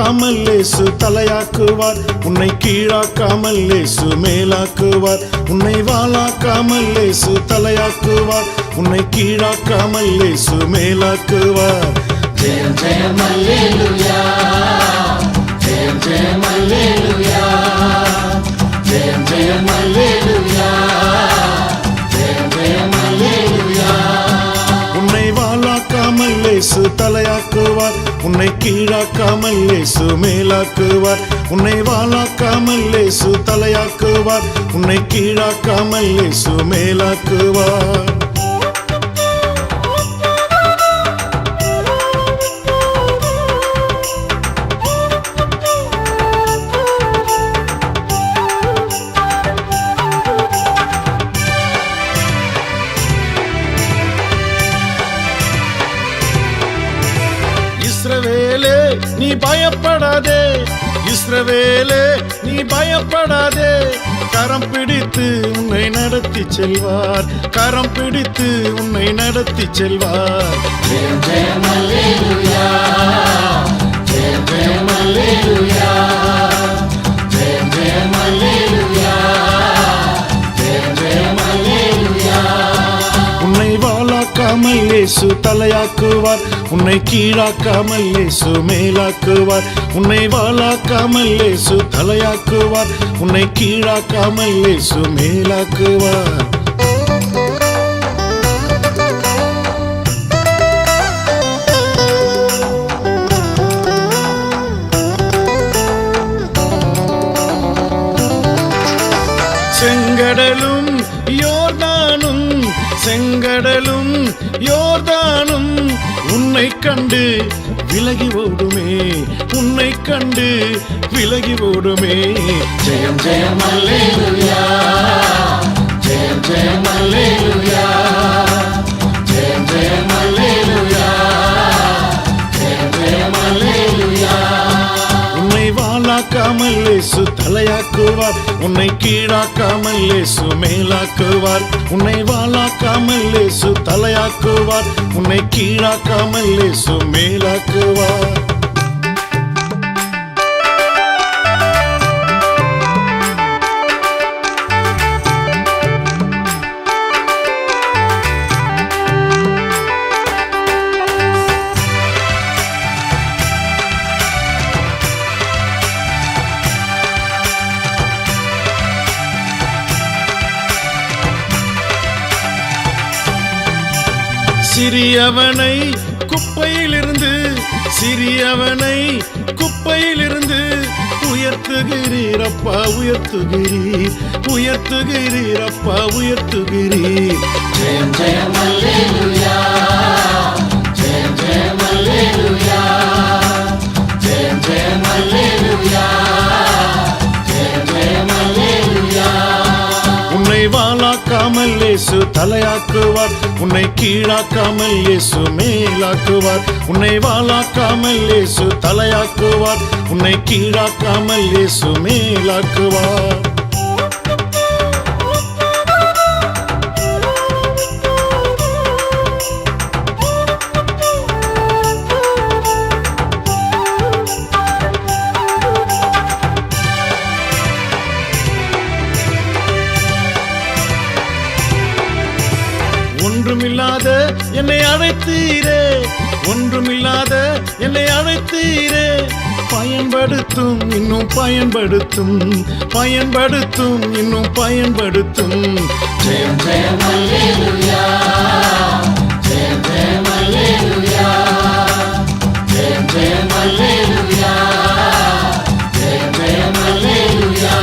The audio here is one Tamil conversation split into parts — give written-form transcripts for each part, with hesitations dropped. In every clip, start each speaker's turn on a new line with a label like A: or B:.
A: கீழாக்காமல் இயேசு தலையாக்குவார். உன்னை கீழாக்காமல் இயேசு மேலாக்குவார். உன்னை வாளாக்காமல் இயேசு தலையாக்குவார். உன்னை கீழாக்காமல் இயேசு மேலாக்குவார்.
B: ஜெயம் ஜெயம் அல்லேலூயா, ஜெயம் ஜெயம் அல்லேலூயா, ஜெயம் ஜெயம் அல்லேலூயா, ஜெயம் ஜெயம் அல்லேலூயா.
A: உன்னை வாளாக்காமல் இயேசு தலையாக்குவார். உன்னை கீழாக்காமல் இயேசு மேலாக்குவார். உன்னை வாளாக்காமல் இயேசு தலையாக்குவார். உன்னை கீழாக்காமல் இயேசு மேலாக்குவார். இஸ்ரவேலே நீ பயப்படாதே, இஸ்ரவேலே நீ பயப்படாதே. கரம் பிடித்து உன்னை நடத்தி செல்வார். கரம் பிடித்து உன்னை நடத்தி செல்வார்.
B: ஜெயம் ஜெயம் அல்லேலூயா, ஜெயம் ஜெயம் அல்லேலூயா, ஜெயம் ஜெயம் அல்லேலூயா, ஜெயம் ஜெயம் அல்லேலூயா.
A: உன்னை வாளாக்காமல் இயேசு தலையாக்குவார். உன்னை கீழாக்காமல் இயேசு மேலாக்குவார். உன்னை வாளாக்காமல் இயேசு தலையாக்குவார். உன்னை கீழாக்காமல் இயேசு மேலாக்குவார். செங்கடலும் யோர்தானும், செங்கடலும் யோர்தானும் உன்னை கண்டு விலகி ஓடுமே, உன்னை கண்டு விலகி ஓடுமே.
B: ஜெயம் ஜெயம் அல்லேலூயா, ஜெயம் ஜெயம் அல்லேலூயா, ஜெயம் ஜெயம் அல்லேலூயா, ஜெயம் ஜெயம் அல்லேலூயா.
A: உன்னை வாளாக்காமல் இயேசு தலையாக்குவார். உன்னை கீழாக்காமல் இயேசு மேலாக்குவார். உன்னை வாளாக்காமல் இயேசு தலையாக்குவார். உன்னை கீழாக்காமல் இயேசு மேலாக்குவார். சிறியவனை குப்பையிலிருந்து, சிறியவனை குப்பையிலிருந்து உயர்த்துகிறீர் அப்பா, உயர்த்துகிறீர், உயர்த்துகிறீர் அப்பா, உயர்த்துகிறீர்.
B: ஜெயம் ஜெயம் அல்லேலூயா, ஜெயம் ஜெயம் அல்லேலூயா, ஜெயம் ஜெயம் அல்லேலூயா, ஜெயம் ஜெயம் அல்லேலூயா.
A: உன்னை வாளாக்காமல் இயேசு தலையாக்குவார். உன்னை கீழாக்காமல் இயேசு மேலாக்குவார். உன்னை வாளாக்காமல் இயேசு தலையாக்குவார். உன்னை கீழாக்காமல் இயேசு மேலாக்குவார். ஒன்றுமில்லாத என்னை அழைத்தீரே, ஒன்றுமில்லாத என்னை அழைத்தீரே. பயன்படுத்தும் இன்னும் பயன்படுத்தும், பயன்படுத்தும் இன்னும் பயன்படுத்தும்.
B: ஜெயம் ஜெயம் அல்லேலூயா, ஜெயம் ஜெயம் அல்லேலூயா, ஜெயம் ஜெயம் அல்லேலூயா, ஜெயம் ஜெயம் அல்லேலூயா.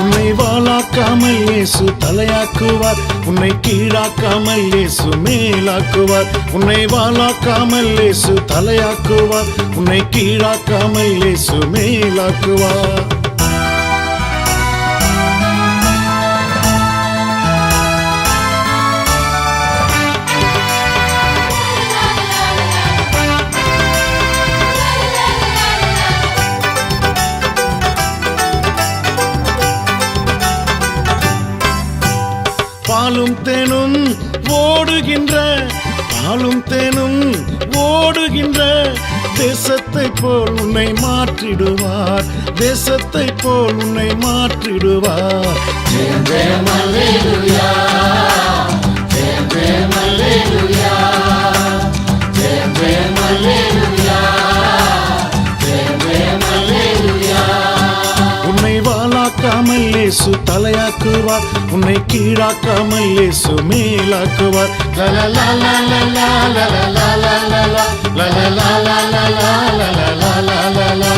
A: உன்னை வாளாக்காமல் இயேசு தலையாக்குவார். உன்னை கீழாக்காமல் இயேசு மேலாக்குவார். உன்னை வாளாக்காமல் இயேசு தலையாக்குவார். உன்னை கீழாக்காமல் இயேசு மேலாக்குவார். பாலும் தேனும் ஓடுகின்ற, பாலும் தேனும் ஓடுகின்ற தேசத்தை போல் உன்னை மாற்றிடுவார், தேசத்தை போல் உன்னை மாற்றிடுவார்.
B: ஜெயம் ஜெயம் அல்லேலூயா, ஜெயம் ஜெயம் அல்லேலூயா, ஜெயம் ஜெயம் அல்லேலூயா, ஜெயம் ஜெயம் அல்லேலூயா.
A: உன்னை வாளாக்காமல் இயேசு தலையாக்குவார், உன்னை கீழாக்காமல் இயேசு மேலாக்குவார். லலலலலலா, லலலலலலா, லலலலலலா, லலலலலலா.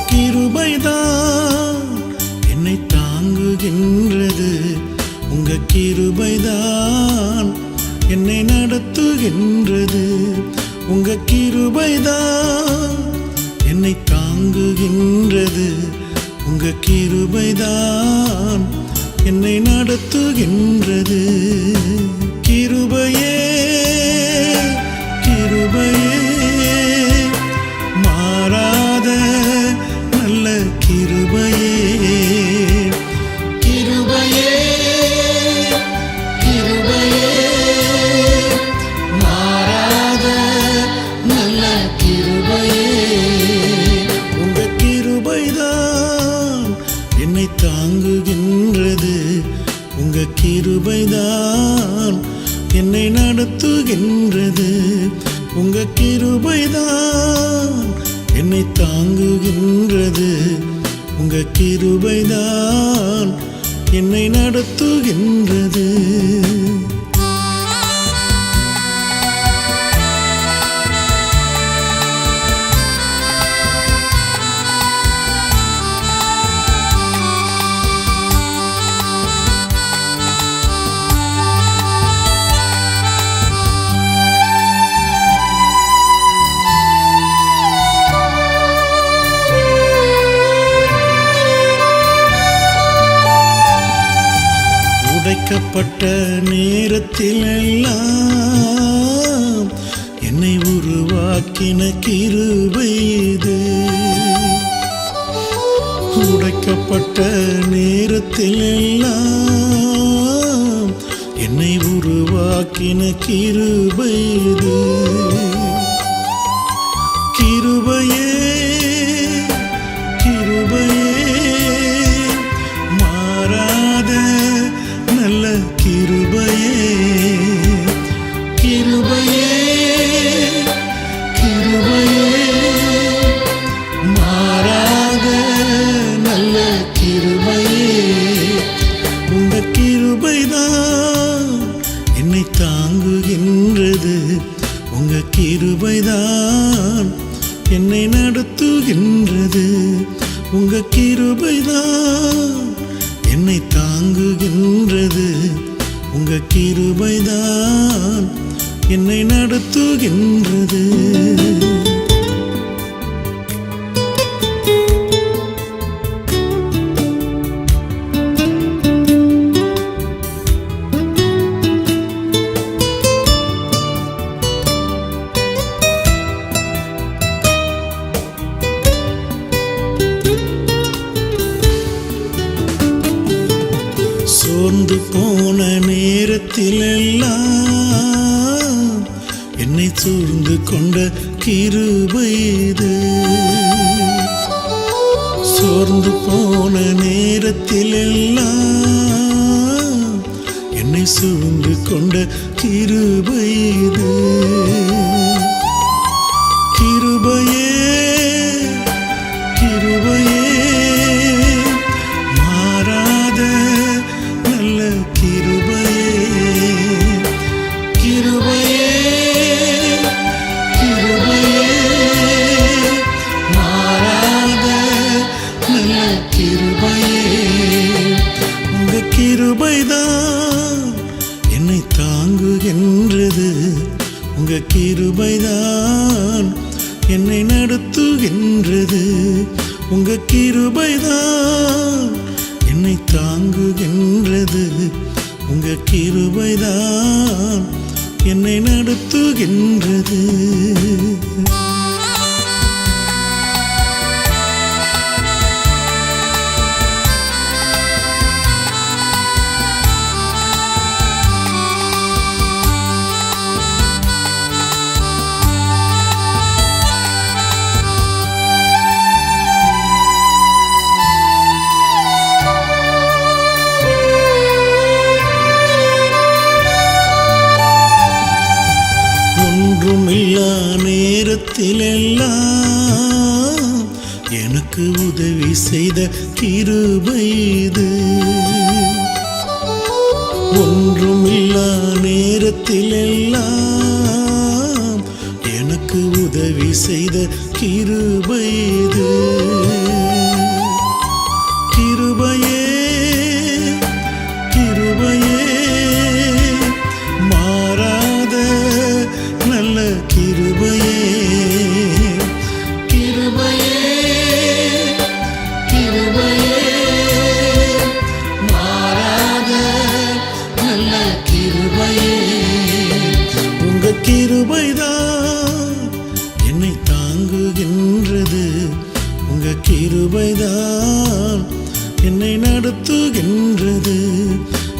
A: கிருபைதான் என்னை தாங்குகின்றது, உங்க கிருபைதான் என்னை நடத்துகின்றது, உங்க கிருபைதான் என்னை தாங்குகின்றது, உங்க கிருபைதான் என்னை நடத்துகின்றது. கிருபையே கிருபையே மாறாத நல்ல கிருபையே, கிருபையே கிருபையே மாறாத நல்ல கிருபையே. உங்க கிருபைதான் என்னை தாங்குகின்றது, உங்க கிருபைதான் என்னை நடத்துகின்றது, உங்க கிருபைதான் என்னை தாங்குகின்றது, உங்க கிருபைதான் என்னை நடத்துகின்றது. உடைக்கப்பட்ட நேரத்தில் எல்லாம் என்னை உருவாக்கின கிருபை இது, உடைக்கப்பட்ட நேரத்தில் எல்லாம் என்னை உருவாக்கின கிருபை இது. கிருபையே கிருபையே மாறாத நல்ல கிருபையே, கிருபையே கிருபையே மாறாத நல்ல கிருபையே. உங்க கிருபைதான் என்னை தாங்குகின்றது, உங்க கிருபைதான் என்னை நடத்துகின்றது, உங்க கிருபைதான் என்னை தாங்குகின்றது, உங்க கிருபைதான் என்னை நடத்துகின்றது. சோர்ந்து போன நேரத்தில் எல்லாம் என்னை சூழ்ந்து கொண்ட கிருபை இது, சோர்ந்து போன நேரத்தில் எல்லாம் என்னை சூழ்ந்து கொண்ட கிருபை இது. கிருபையே கிருபையே மாறாத நல்ல கிருபையே, கிருபையே கிருபையே மாறாத நல்ல கிருபையே. உங்க கிருபைதான் என்னை தாங்குகின்றது, கிருபைதான் என்னை நடத்துகின்றது. உங்க கிருபைதான் என்னை தாங்குகின்றது. உங்க கிருபைதான் என்னை நடத்துகின்றது. ஒன்றுமில்லா நேரத்திலெல்லாம் எனக்கு உதவி செய்த கிருபை இது. ஒன்றுமில்லா நேரத்திலெல்லாம் எனக்கு உதவி செய்த கிருபை இது. கிருபையே கிருபையே மாறாத நல்ல கிருபையே. கிருபையே கிருபையே மாறாத நல்ல கிருபையே. உங்க கிருபைதான் என்னை தாங்குகின்றது. உங்க கிருபைதான் என்னை நடத்துகின்றது.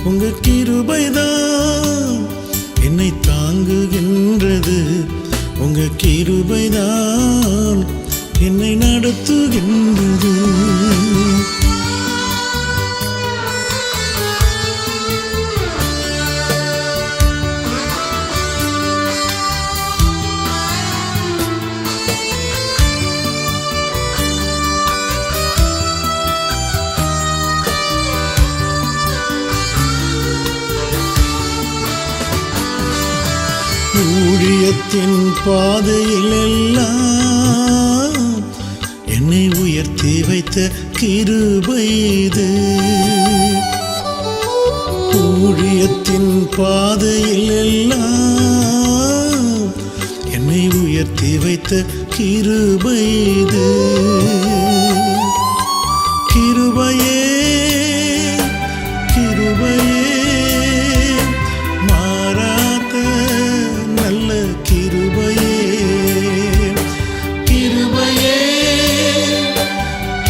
A: உங்க கிருபைதான் என்னை தாங்குகின்றது. உங்க கிருபைதான் என்னை நடத்துகின்றது. ஊழியத்தின் பாதையிலெல்லாம் என்னை உயர்த்தி வைத்த கிருபை இது. ஊழியத்தின் பாதையிலெல்லாம் என்னை உயர்த்தி வைத்த கிருபை இது. கிருபையே கிருபையே மாறாத நல்ல கிருபையே. கிருபையே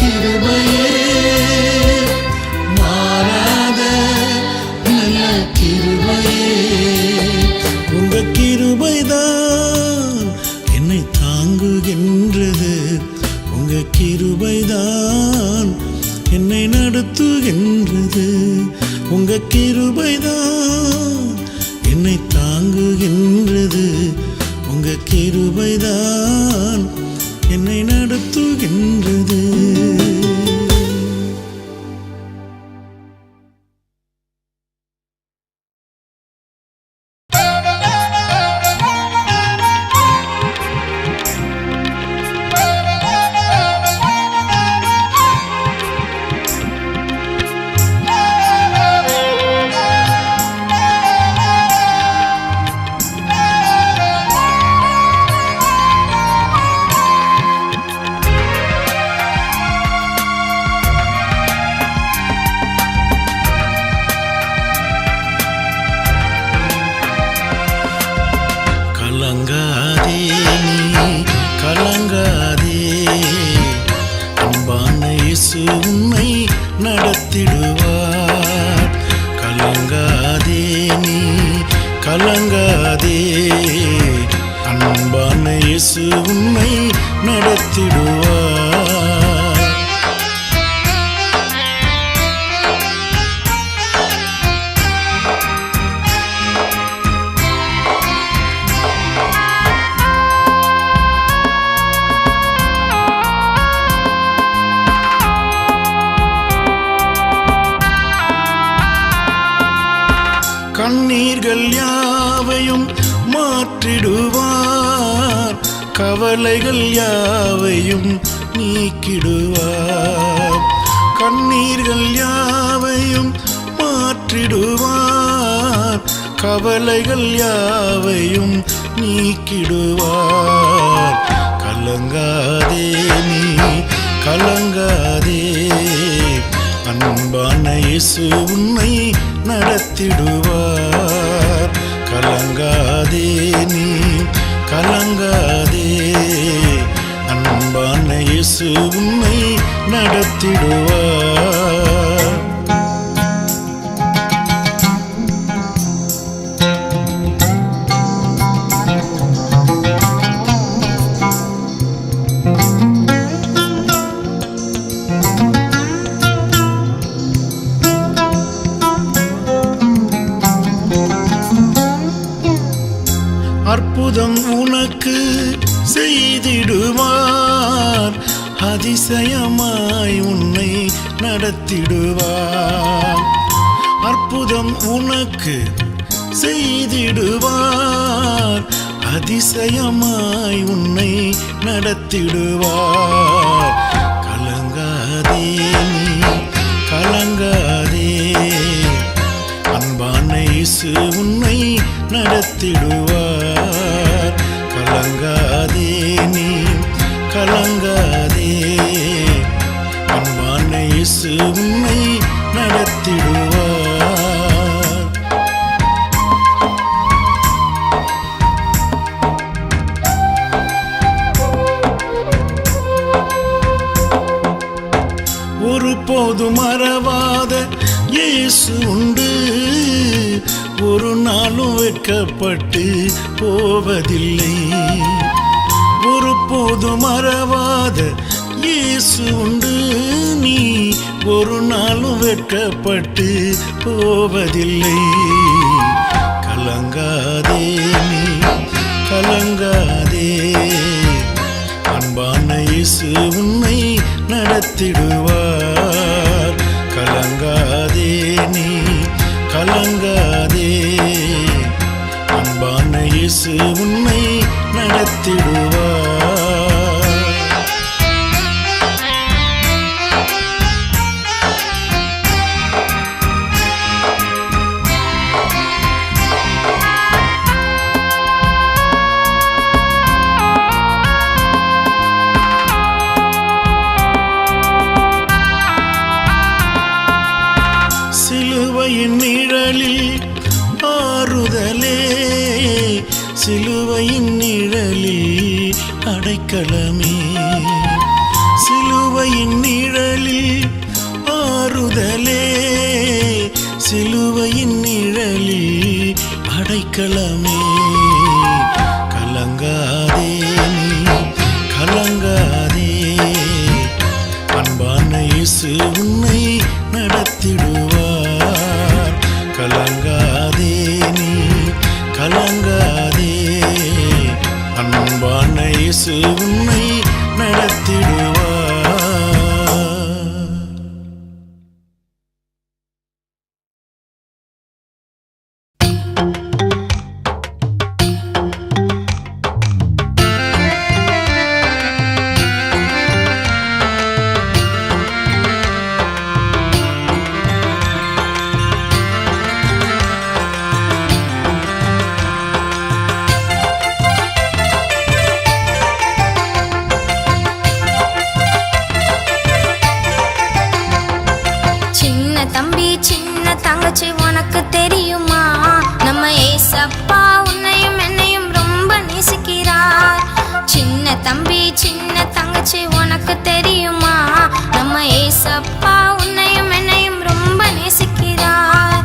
A: கிருபையே மாறாத நல்ல கிருபையே. உங்க கிருபைதான் என்னை தாங்குகின்றது. உங்க கிருபைதான் என்னை நடத்துகின்றது. உங்க கிருபைதான் என்னை தாங்குகின்றது. உங்க கிருபைதான் என்னை நடத்துகின்றது. உன்னை நடத்திடுவார். கலங்காதே நீ கலங்காதே, அன்பான இயேசு உன்னை நடத்திடுவார். கண்ணீர்கள் யாவையும் மாற்றிடுவார், கவலைகள் யாவையும் நீக்கிடுவார். கண்ணீர்கள் யாவையும் மாற்றிடுவார், கவலைகள் யாவையும் நீக்கிடுவார். கலங்காதே நீ கலங்காதே, அன்பான இயேசு உன்னை நடத்திடுவார். கலங்காதே நீ கலங்காதே, அன்பான இயேசு உன்னை நடத்திடுவார். அற்புதம் உனக்கு செய்திடுவார், அதிசயமாய் உன்னை நடத்திடுவார். அற்புதம் உனக்கு செய்திடுவார், அதிசயமாய் உன்னை நடத்திடுவார். கலங்காதே நீ கலங்காதே, அன்பான இயேசு உன்னை நடத்திடுவார். கலங்காதே நீ கலங்காதே, அன்பான இயேசு உன்னை நடத்திடுவார். ஒருபோதும் மறவாத இயேசு உண்டு, ஒரு நாளும் வெட்கப்பட்டு போவதில்லை. ஒருபோதும் மறவாத இயேசு உண்டு, நீ ஒரு நாளும் வெட்கப்பட்டு போவதில்லை. கலங்காதே நீ கலங்காதே, அன்பான இயேசு உன்னை நடத்திடுவார். கலங்காதே நீ கலங்காதே, அன்பான இயேசு உன்னை நடத்திடுவார். சிலுவையின் நிழலில் ஆறுதலே, சிலுவையின் நிழலில் அடைக்கலமே. சிலுவையின் நிழலில் ஆறுதலே, சிலுவையின் நிழலில் அடைக்கலமே. கலங்காதே நீ கலங்காதே, அன்பான இயேசு உன்னை நடத்திடுவார். கலங்காதே நீ கலங்காதே, அன்பான இயேசு உன்னை நடத்திடுவார்.
C: தங்கச்சி உனக்கு தெரியுமா, நம்ம ஏசப்பா உன்னையும் என்னையும் ரொம்ப நேசிக்கிறார். சின்ன தம்பி சின்ன தங்கச்சி உனக்கு தெரியுமா, நம்ம ஏசப்பா உன்னையும் என்னையும் ரொம்ப நேசிக்கிறார்.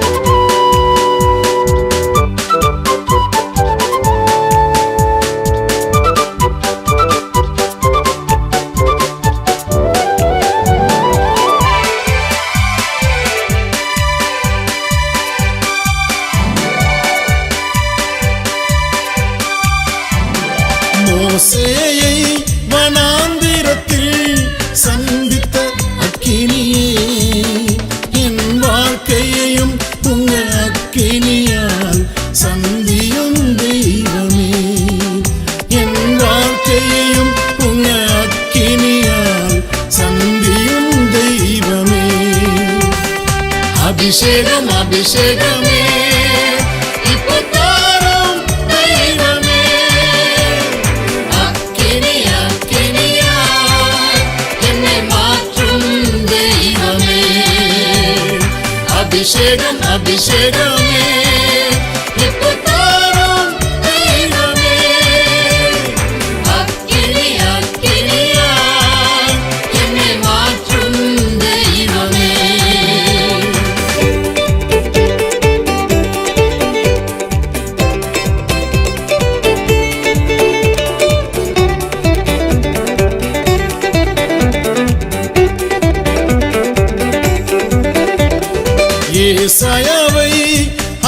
D: மோசேயை வனாந்திரத்தில் சந்தித்த அக்கினியே, என் வாழ்க்கையையும் உங்க அக்கினியால் சந்தியும் தெய்வமே. என் வாழ்க்கையையும் உங்க அக்கினியால் சந்தியும் தெய்வமே.
A: அபிஷேகம் அபிஷேகமே இப்போ தாரும் தெய்வமே. அக்கினி அக்கினியாய் என்னை மாற்றும் தெய்வமே. அபிஷேகம் அபிஷேகமே இப்போ தாரும் தெய்வமே. அக்கினி அக்கினியாய் என்னை மாற்றும் தெய்வமே.
D: ஏசாயாவை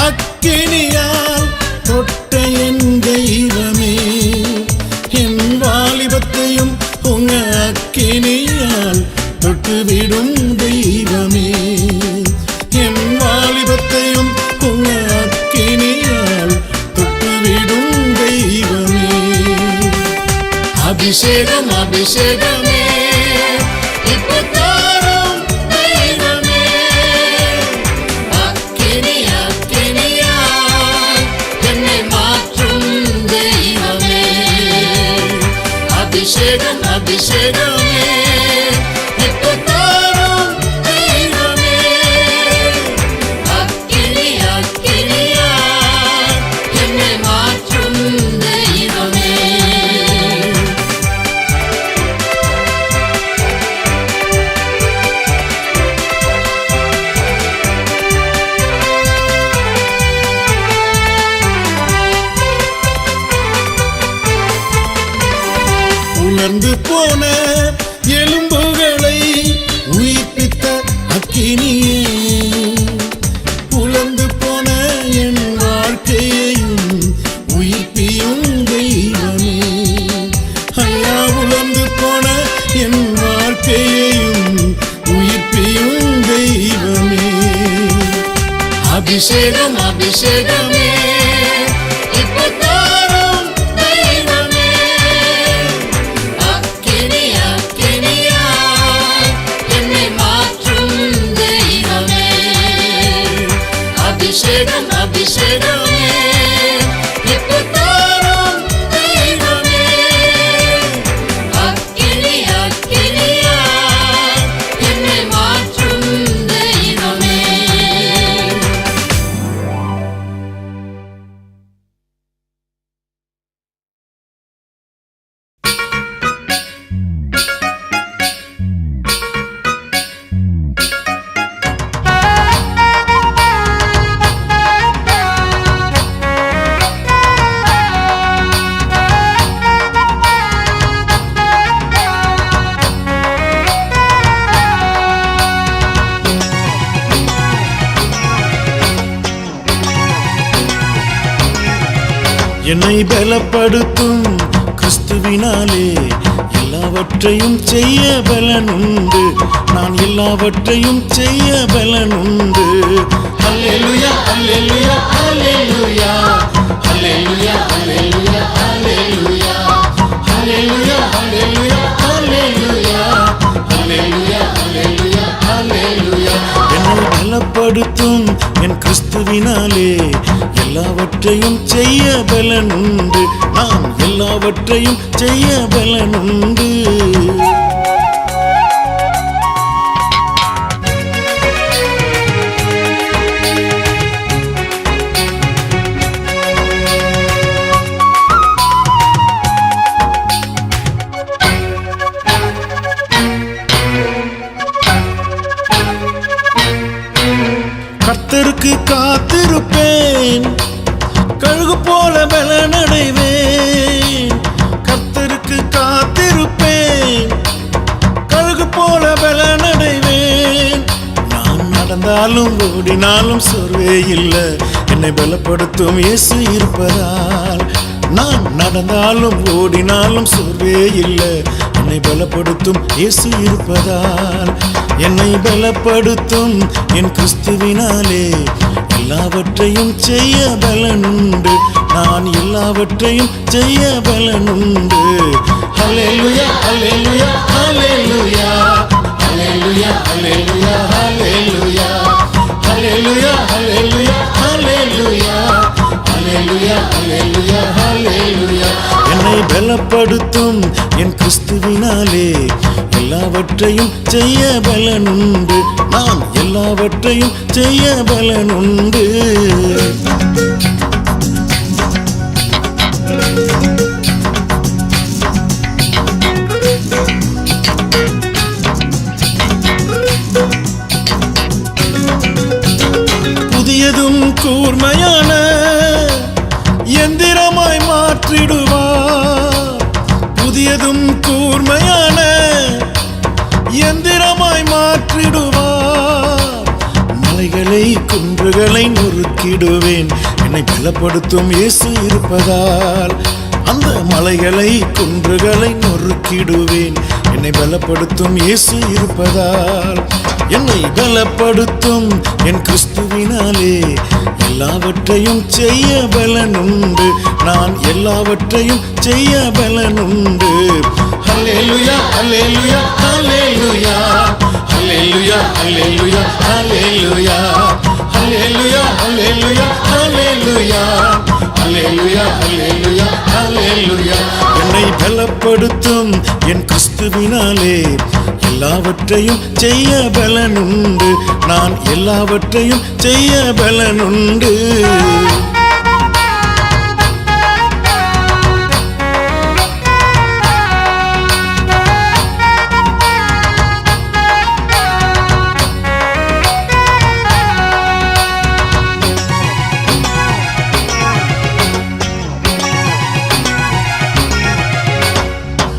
D: அக்கினியால் தொட்ட என் தெய்வமே, என் வாலிபத்தையும் உங்க அக்கினியால் தொட்டுவிடும் தெய்வமே. என் வாலிபத்தையும் உங்க அக்கினியால் தொட்டுவிடும் தெய்வமே.
A: அபிஷேகம் அபிஷேகமே இப்போ தாரும் தெய்வமே. அக்கினி அக்கினியாய் என்னை மாற்றும் தெய்வமே. அபிஷேகம் அபிஷேகமே இப்போ தாரும் தெய்வமே. அக்கினி அக்கினியாய் என்னை மாற்றும் தெய்வமே.
D: உலர்ந்து போன எலும்புகளை உயிர்ப்பித்த அக்கினியே, உலர்ந்து போன என் வாழ்க்கையையும் உயிர்ப்பியும் தெய்வமே. ஐயா, உலர்ந்து போன என் வாழ்க்கையையும் உயிர்ப்பியும் தெய்வமே.
A: அபிஷேகம் அபிஷேகமே இப்போ தாரும் தெய்வமே. அக்கினி அக்கினியாய் என்னை மாற்றும் தெய்வமே. அபிஷேகம் அபிஷேகமே இப்போ தாரும் தெய்வமே. அக்கினி அக்கினியாய் என்னை மாற்றும் தெய்வமே.
D: என்னை பலப்படுத்தும் கிறிஸ்துவினாலே எல்லாவற்றையும் செய்ய பலனுண்டு. நான் எல்லாவற்றையும் செய்ய பலனுண்டு. அல்லேலூயா அல்லேலூயா அல்லேலூயா அல்லேலூயா அல்லேலூயா அல்லேலூயா அல்லேலூயா அல்லேலூயா அல்லேலூயா அல்லேலூயா அல்லேலூயா அல்லேலூயா. என்னை பலப்படுத்தும் என் கிறிஸ்துவினாலே எல்லாவற்றையும் செய்ய பலனுண்டு. நாம் எல்லாவற்றையும் செய்ய பலனுண்டு. கர்த்தருக்கு காத்திருப்பேன், கழுகு போல பலனடைவேன். கர்த்தருக்கு காத்திருப்பேன், கழுகு போல பலனடைவேன். நான் நடந்தாலும் ஓடினாலும் சோர்வே இல்லை, என்னை பலப்படுத்தும் இயேசு இருப்பதால். நான் நடந்தாலும் ஓடினாலும் சோர்வே இல்லை. என்னை பலப்படுத்தும் இயேசு இருப்பதால், என்னை பலப்படுத்தும் என் கிறிஸ்துவினாலே எல்லாவற்றையும் செய்ய பலனுண்டு. நான் எல்லாவற்றையும் செய்ய பலனுண்டு. ஹல்லேலூயா ஹல்லேலூயா ஹல்லேலூயா ஹல்லேலூயா ஹல்லேலூயா ஹல்லேலூயா ஹல்லேலூயா ஹல்லேலூயா ஹல்லேலூயா ஹல்லேலூயா ஹல்லேலூயா ஹல்லேலூயா. என்னை பலப்படுத்தும் என் கிறிஸ்துவினாலே எல்லாவற்றையும் செய்ய பலனுண்டு. நான் எல்லாவற்றையும் செய்ய பலனுண்டு. புதியதும் கூர்மையான எந்திரமாய் மாற்றிடுவார். புதியதும் கூர்மையான எந்திரமாய் மாற்றிடுவார். மலைகளை குன்றுகளை நொறுக்கிடுவேன். என்னை பலப்படுத்தும் இயேசு இருப்பதால், அந்த மலைகளை குன்றுகளை நொறுக்கிடுவேன். என்னை பலப்படுத்தும் இயேசு இருப்பதால், என்னை பலப்படுத்தும் என் கிறிஸ்துவினாலே எல்லாவற்றையும் செய்ய பலனுண்டு. நான் எல்லாவற்றையும் செய்ய பலனுண்டு. ஹல்லேலூயா ஹல்லேலூயா ஹல்லேலூயா ஹல்லேலூயா ஹல்லேலூயா ஹல்லேலூயா ஹல்லேலூயா ஹல்லேலூயா ஹல்லேலூயா ஹல்லேலூயா ஹல்லேலூயா ஹல்லேலூயா. என்னை பலப்படுத்தும் என் கிறிஸ்துவினாலே எல்லாவற்றையும் செய்ய பலனுண்டு. நான் எல்லாவற்றையும் செய்ய பலனுண்டு.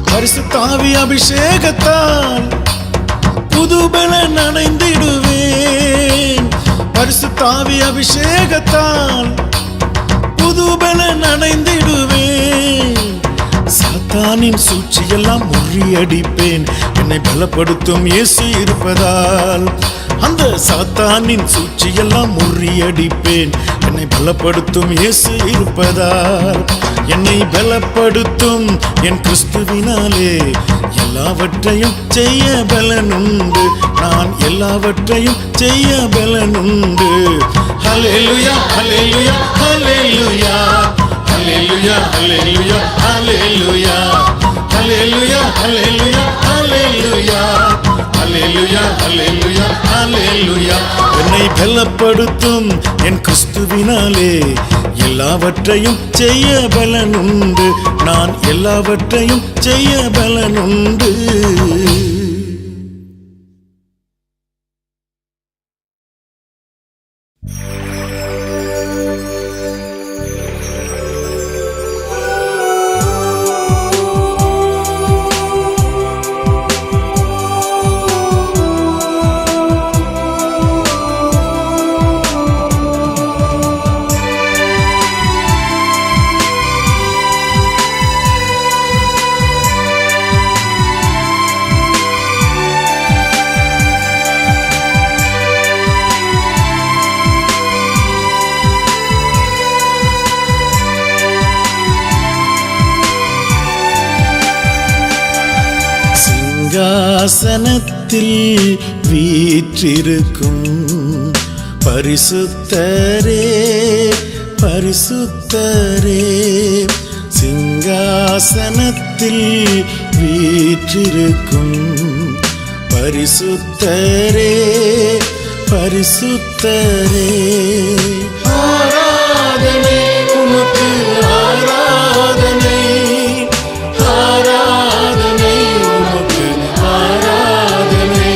D: பரிசுத்தாவி அபிஷேகத்தால் புதுபலன் அடைந்திடுவேன். பரிசுத்தாவி அபிஷேகத்தால் புதுபலன் அடைந்திடுவேன். சாத்தானின் சூழ்ச்சியெல்லாம் முறியடிப்பேன். என்னை பலப்படுத்தும் இயேசு இருப்பதால், அந்த சாத்தானின் சூழ்ச்சியெல்லாம் முறியடிப்பேன். என்னை பலப்படுத்தும் இயேசு இருப்பதால், என்னை பலப்படுத்தும் என் கிறிஸ்துவினாலே எல்லாவற்றையும் செய்ய பலனுண்டு. நான் எல்லாவற்றையும் செய்ய பலனுண்டு. ஹல்லேலூயா ஹல்லேலூயா ஹல்லேலூயா ஹல்லேலூயா ஹல்லேலூயா ஹல்லேலூயா ஹல்லேலூயா ஹல்லேலூயா ஹல்லேலூயா ஹல்லேலூயா ஹல்லேலூயா ஹல்லேலூயா. என்னை பலப்படுத்தும் என் கிறிஸ்துவினாலே எல்லாவற்றையும் செய்ய பலனுண்டு. நான் எல்லாவற்றையும் செய்ய பலனுண்டு. சிங்காசனத்தில் வீற்றிருக்கும் பரிசுத்தரே பரிசுத்தரே. சிங்காசனத்தில் வீற்றிருக்கும் பரிசுத்தரே பரிசுத்தரே. ஆராதனை உமக்கு ஆராதனை ஆராதனை உமக்கு ஆராதனை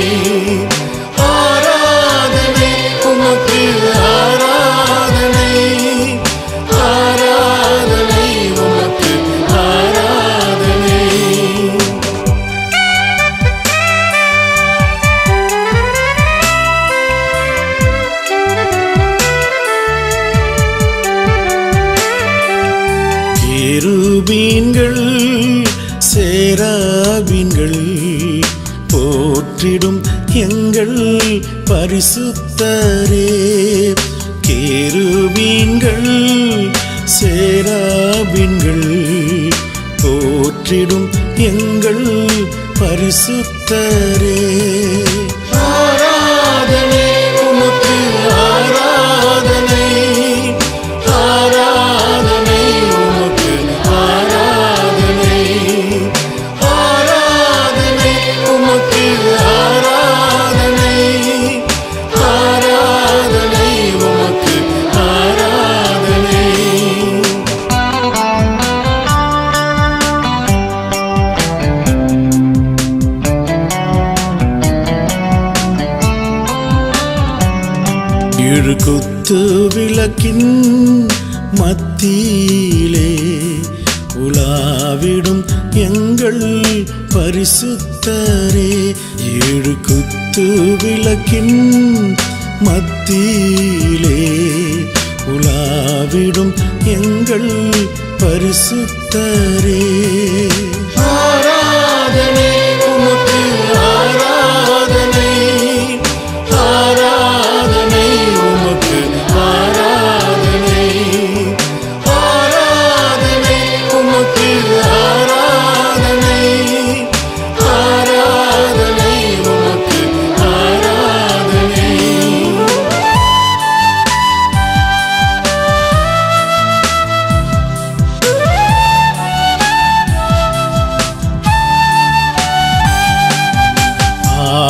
D: ஆராதனை உமக்கு ஆராதனை ஆராதனை உமக்கு ஆராதனை. கேருபீன்கள் சேராபீன்கள் போற்றிடும் எங்கள் பரிசுத்தரே. கேருபீன்கள் சேராபீன்கள் போற்றிடும் எங்கள் பரிசுத்தரே. ஆராதனை உமக்கு ஆராதனை, ஆராதனை உமக்கு ஆராதனை, ஆராதனை உமக்கு ஆராதனை, ஆராதனை உமக்கு ஆராதனை. ஏழு குத்து விளக்கின் மத்தியிலே உலாவிடும் எங்கள் பரிசுத்தரே. ஏழு குத்து விளக்கின் மத்தியிலே உலாவிடும் எங்கள் பரிசுத்தரே. ஆராதனை உமக்கு ஆராதனை, ஆராதனை உமக்கு ஆராதனை, ஆராதனை உமக்கு ஆராதனை, ஆராதனை உமக்கு ஆராதனை.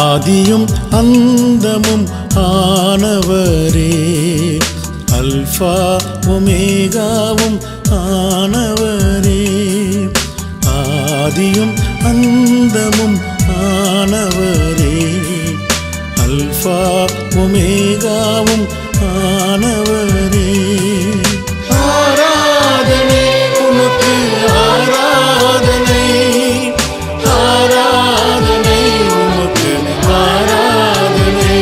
D: ஆதியும் அந்தமும் ஆனவரே, அல்பா ஒமேகாவும் ஆனவரே. ஆதியும் அந்தமும் ஆனவரே, அல்பா ஒமேகாவும் ஆனவரே. ஆராதனை உமக்கு ஆராதனை, ஆராதனை உமக்கு ஆராதனை,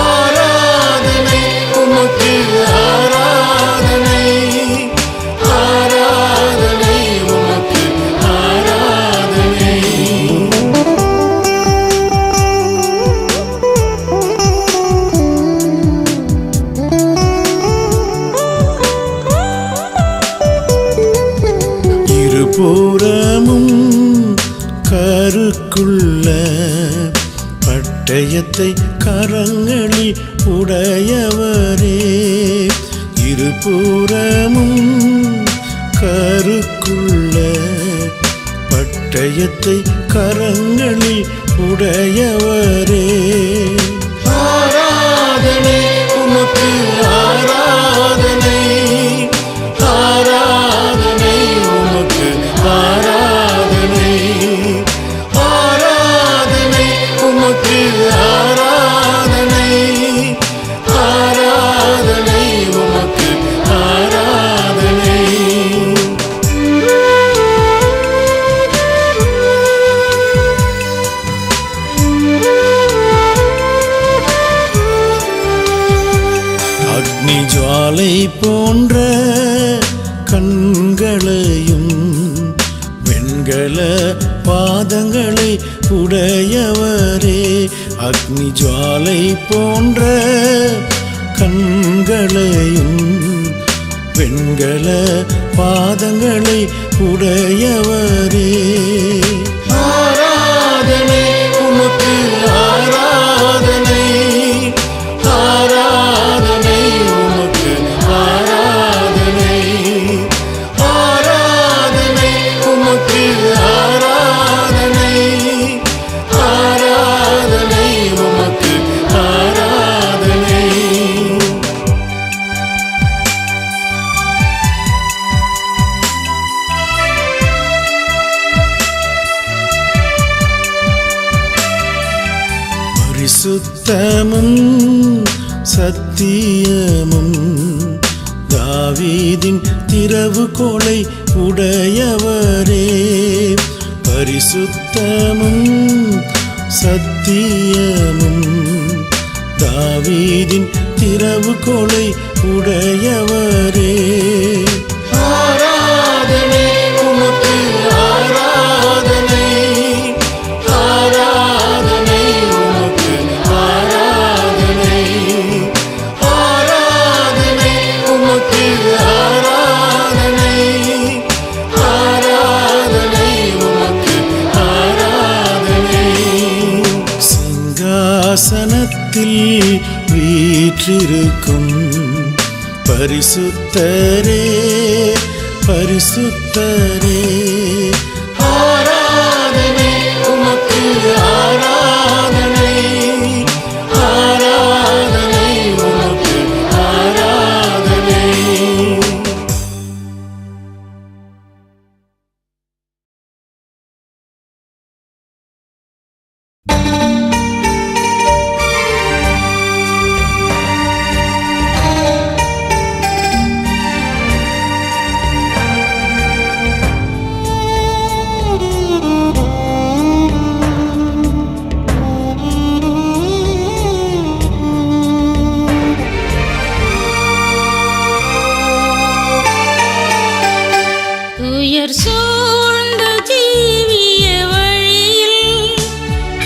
D: ஆராதனை உமக்கு ஆராதனை, ஆராதனை உமக்கு ஆராதனை. இருபுறமும் கருக்குள்ள பட்டயத்தை கரங்களில் உடையவரே. இருபுறமும் கருக்குள்ள பட்டயத்தை கரங்களில் உடையவரே. ஆராதனை உமக்கு ஆராதனை, ஆராதனை உமக்கு ஆராதனை, ஆராதனை உமக்கு ஆராதனை, ஆராதனை உமக்கு ஆராதனை. அக்னி ஜுவாலை போன்ற கண்களையும் வெண்கல பாதங்களை உடையவரே. அக்னி ஜுவாலை போன்ற கண்களையும் வெண்கல பாதங்களை உடையவரே. ஆராதனை உமக்கு ஆராதனை, ஆராதனை உமக்கு ஆராதனை, ஆராதனை உமக்கு ஆராதனை, ஆராதனை உமக்கு ஆராதனை. பரிசுத்தமும் சத்தியமும் தாவீதின் திறவுகோலை உடையவரே. பரிசுத்தமும் சத்தியமும் தாவீதின் திறவுகோலை உடையவரே. ஆராதனை வானத்தில் வீற்றிருக்கும் பரிசுத்தரே பரிசுத்தரே ஆராதனை உமக்கு ஆராதனை ஆராதனை உமக்கு ஆராதனை.
C: உயர் சூழ்ந்த ஜீவிய வழியில்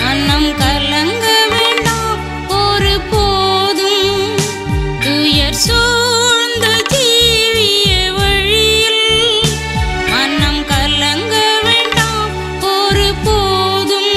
C: மனம் கலங்க வேண்டாம் ஒரு போதும். உயர் சூழ்ந்த ஜீவிய வழியில் மனம் கலங்க வேண்டாம் ஒரு போதும்.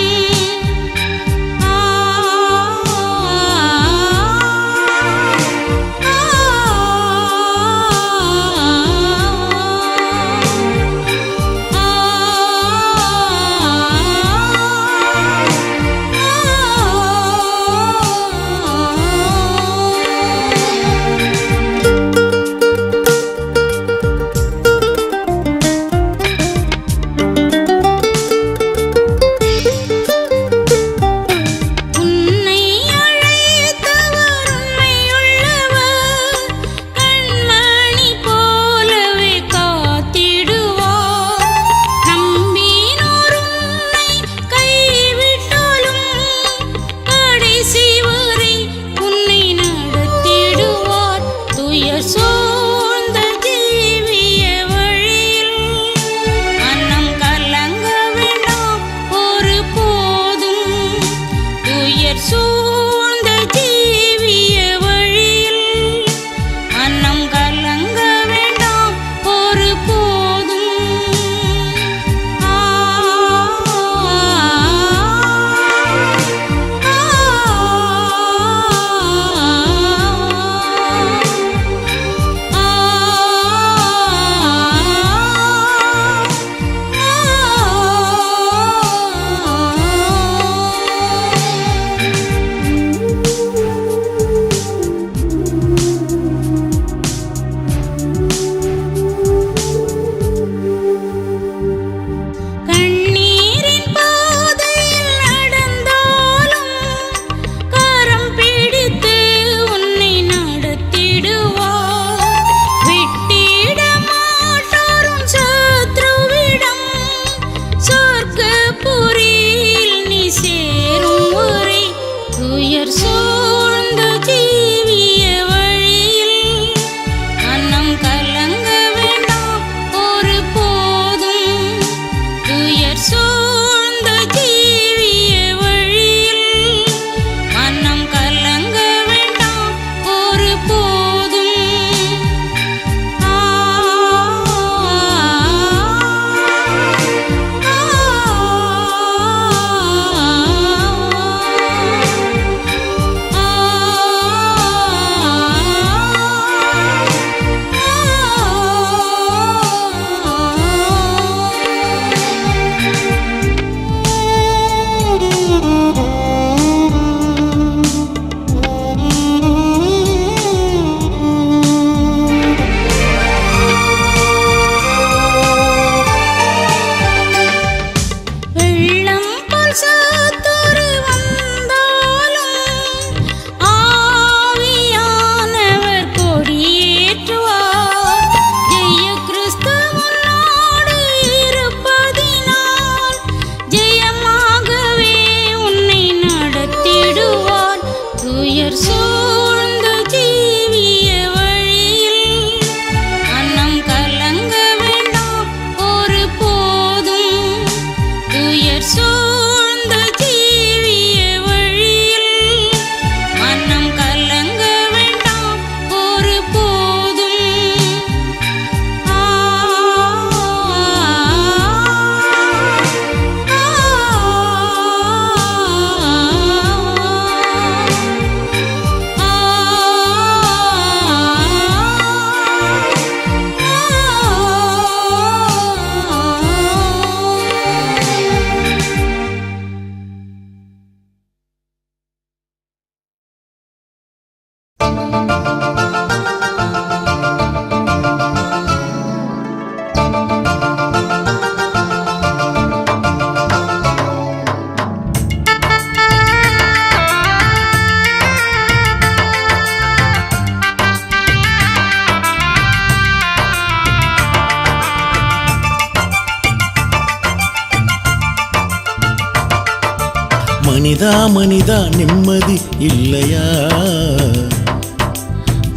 D: மனிதா மனிதா நிம்மதி இல்லையா?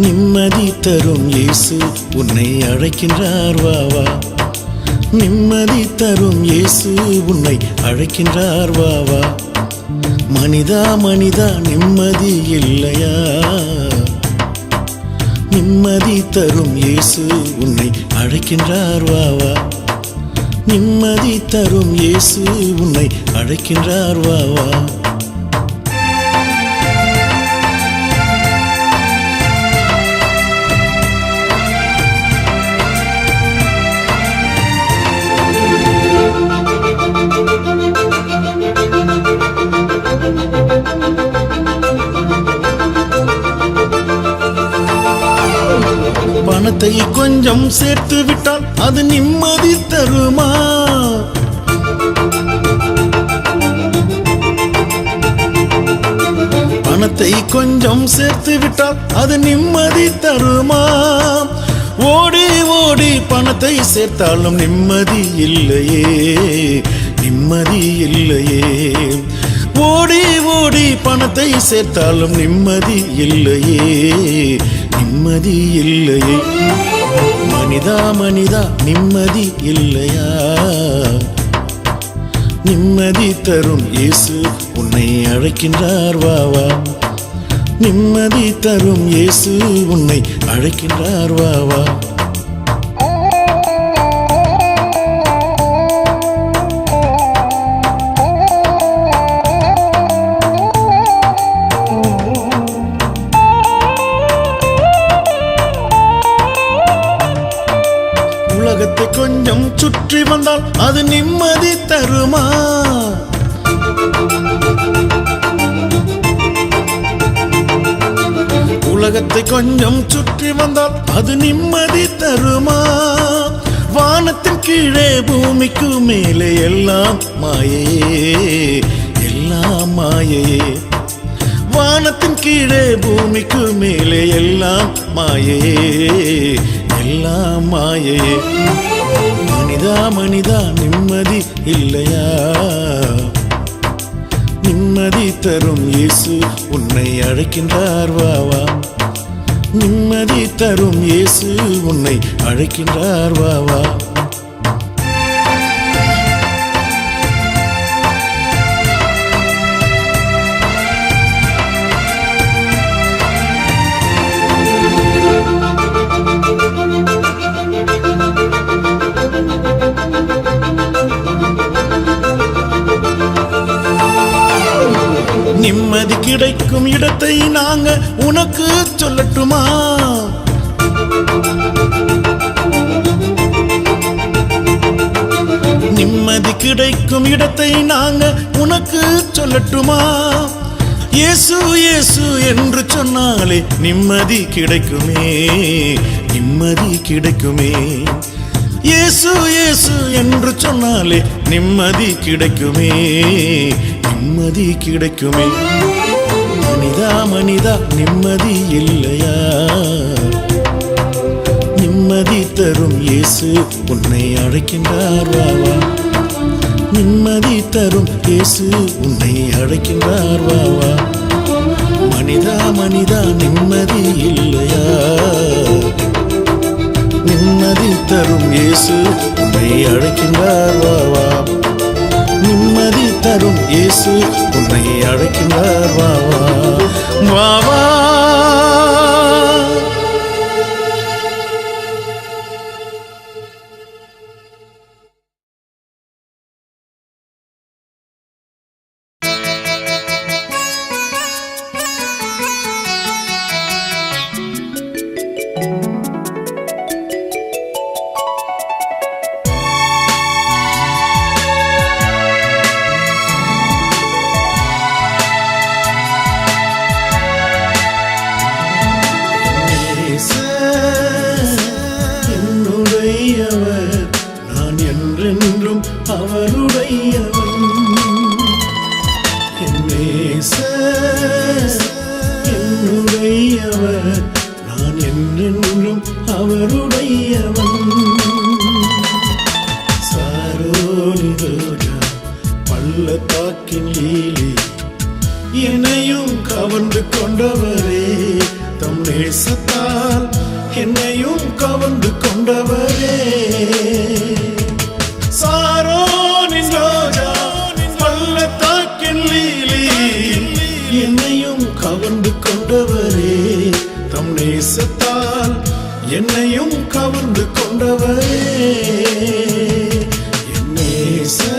D: நிம்மதி தரும் இயேசு உன்னை அழைக்கின்றார் வா வா. நிம்மதி தரும் இயேசு உன்னை அழைக்கின்றார் வா வா. மனிதா மனிதா நிம்மதி இல்லையா? நிம்மதி தரும் இயேசு உன்னை அழைக்கின்றார் வா வா. நிம்மதி தரும் இயேசு உன்னை அழைக்கின்றார் வா வா. பணத்தை கொஞ்சம் சேர்த்து விட்டால் அது நிம்மதி தருமா? பணத்தை கொஞ்சம் சேர்த்து விட்டால் அது நிம்மதி தருமா? ஓடி ஓடி பணத்தை சேர்த்தாலும் நிம்மதி இல்லையே, நிம்மதி இல்லையே. ஓடி ஓடி பணத்தை சேர்த்தாலும் நிம்மதி இல்லையே, நிம்மதி இல்லையே. மனிதா மனிதா நிம்மதி இல்லையா? நிம்மதி தரும் இயேசு உன்னை அழைக்கின்றார் வா வா. நிம்மதி தரும் இயேசு உன்னை அழைக்கின்றார் வா வா. உலகத்தை கொஞ்சம் சுற்றி வந்தால் அது நிம்மதி தருமா? உலகத்தை கொஞ்சம் சுற்றி வந்தால் அது நிம்மதி தருமா? வானத்தின் கீழே பூமிக்கு மேலே எல்லாம் மாயையே, எல்லாம் மாயையே. வானத்தின் கீழே பூமிக்கு மேலே எல்லாம் மாயையே, எல்லாம் மாயையே. மனிதா மனிதா நிம்மதி இல்லையா? நிம்மதி தரும் இயேசு உன்னை அழைக்கின்றார் வா வா. நிம்மதி தரும் இயேசு உன்னை அழைக்கின்றார் வா வா. நிம்மதி கிடைக்கும் இடத்தை நாங்க உனக்கு சொல்லட்டுமா? நிம்மதி கிடைக்கும் இடத்தை நாங்க உனக்கு சொல்லட்டுமா? இயேசு இயேசு என்று சொன்னாலே நிம்மதி கிடைக்குமே, நிம்மதி கிடைக்குமே. இயேசு இயேசு என்று சொன்னாலே நிம்மதி கிடைக்குமே, நிம்மதி கிடைக்குமே. மனிதா மனிதா நிம்மதி இல்லையா? நிம்மதி தரும் இயேசு உன்னை அழைக்கின்றார் வா வா. நிம்மதி தரும் இயேசு உன்னை அழைக்கின்றார் வா வா. மனிதா மனிதா நிம்மதி இல்லையா? நிம்மதி தரும் இயேசு உன்னை அழைக்கின்றார் வா வா. நிம்மதி தரும் இயேசு உன்னை அழைக்கின்றார் வா வா. வா வா. என்றென்றும் அவருடையவன். என் நேசர் என்னுடையவர், நான் என்றென்றும் அவருடையவன். சாரோனி ரோஜா, பள்ளத்தாக்கின் லீலி, என்னையும் கவர்ந்து கொண்டவரே, தம் நேசத்தால் என்னையும் கவர்ந்து கொண்டவரே. சாரோனின் ரோஜா, பள்ளத்தாக்கின் லீலி, என்னையும் கவர்ந்து கொண்டவரே, தம் நேசத்தால் என்னையும் கவர்ந்து கொண்டவரே. என் நேசர்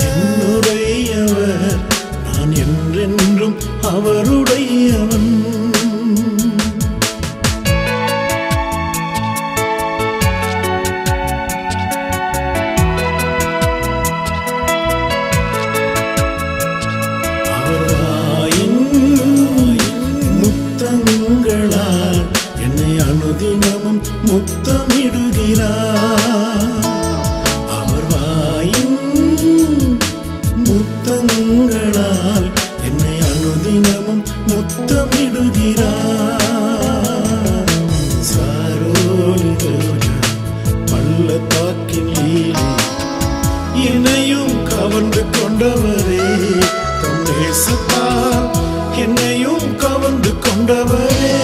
D: என்னுடையவர், நான் என்றென்றும் அவருடையவன். முத்தங்களால் என்னை அனுதினமும் முத்தமிடுகிறார். அவர் வாயின் முத்தங்களால் என்னை அனுதினமும் முத்தமிடுகிறார். சாரோனி ரோஜா, பள்ளத்தாக்கின் லீலி, என்னையும் கவர்ந்து கொண்டவரே, தம் நேசத்தால் என்னையும் கவர்ந்து கொண்டவரே.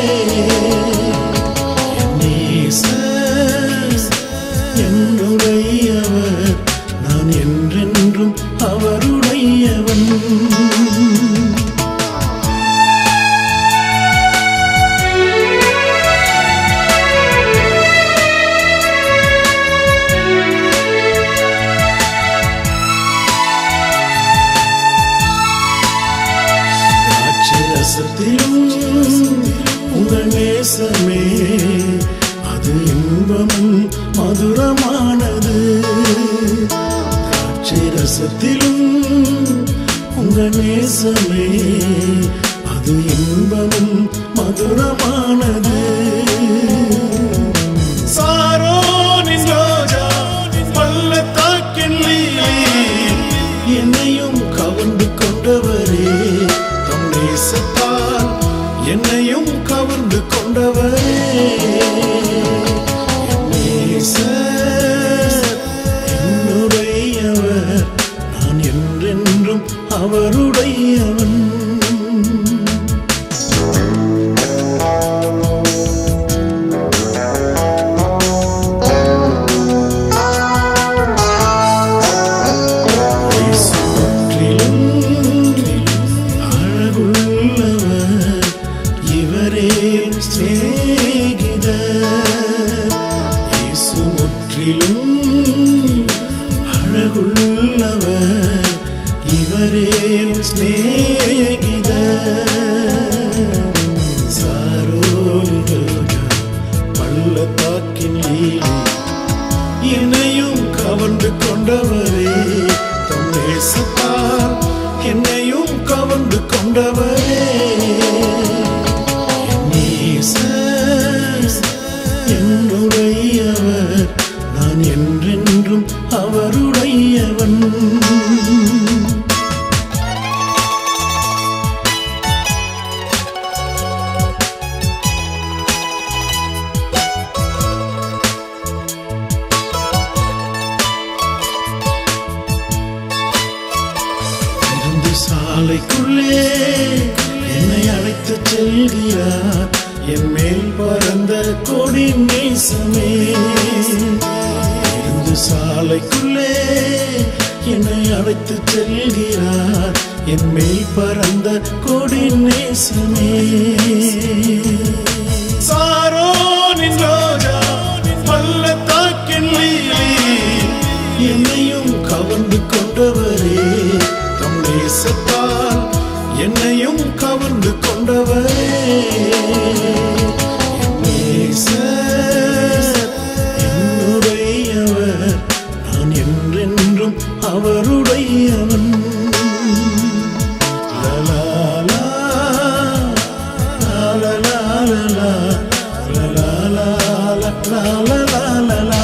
D: என் நேசர் என்னுடையவர், நான் என்றென்றும் அவருடையவன். உங்கள் நேசமே அது இன்பமும் மதுரமானது. திராட்சை ரசத்திலும் உங்கள் நேசமே அது இன்பமும் மதுரமானது. சாரோனின் ரோஜா, பள்ளத்தாக்கின் லீலி, என்னையும் கவர்ந்து கொண்டவரே, தம் நேசத்தால் என்னையும் கவர்ந்து கொண்டவரே. என் நேசர் என்னுடையவர், நான் என்றென்றும் அவருடையவன். அழகுள்ளவர் இவரே சிநேகிதர். சாரோனி ரோஜா, பள்ளத்தாக்கின் லீலி, என்னையும் கவர்ந்து கொண்டவரே, தம் நேசத்தால் என்னையும் கவர்ந்து கொண்டவரே. நேசர் என்னுடையவர், நான் என்றென்றும் அவருடையவன். சாலைக்குள்ளே என்னை அழைத்து செல்கிறார், என் மேல் பறந்த கொடி நேசமே. சாலைக்குள்ளே என்னை அழைத்து செல்கிறார், என் மேல் பறந்த கொடி நேசமே. சாரோனின் ரோஜா, பள்ளத்தாக்கின் லீலி, என்னையும் கவர்ந்து கொண்டவரே, தம் நேசத்தால் என்னையும் கவர்ந்து கொண்டவரே. என் நேசர் என்னுடையவர், நான் என்றென்றும் அவருடையவன். லலாலா, லலாலா, லலாலா, லலாலா.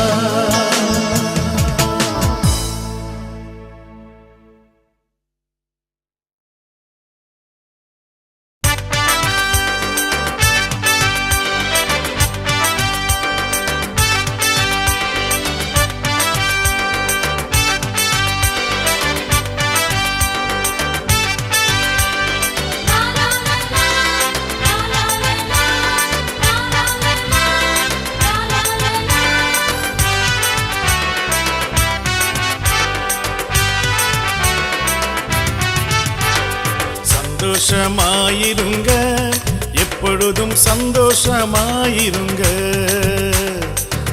D: சந்தோஷமாயிருங்க, எப்பொழுதும் சந்தோஷமாயிருங்க.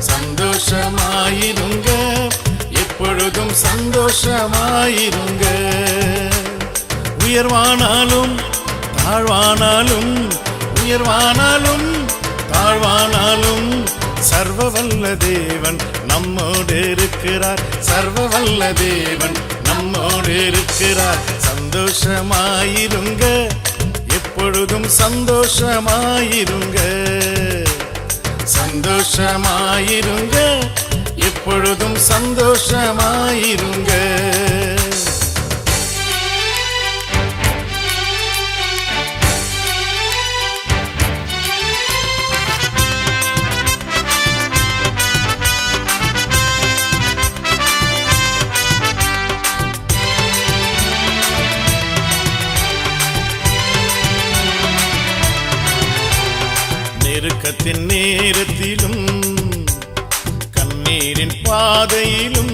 D: சந்தோஷமாயிருங்க, எப்பொழுதும் சந்தோஷமாயிருங்க. உயர்வானாலும் தாழ்வானாலும், உயர்வானாலும் தாழ்வானாலும் சர்வ வல்ல தேவன் நம்மோடு இருக்கிறார். சர்வ வல்ல தேவன் நம்மோடு இருக்கிறார். சந்தோஷமாயிருங்க, எப்பொழுதும் சந்தோஷமாயிருங்க. சந்தோஷமாயிருங்க, எப்பொழுதும் சந்தோஷமாயிருங்க. நெருக்கத்தின் நேரத்திலும் கண்ணீரின் பாதையிலும்,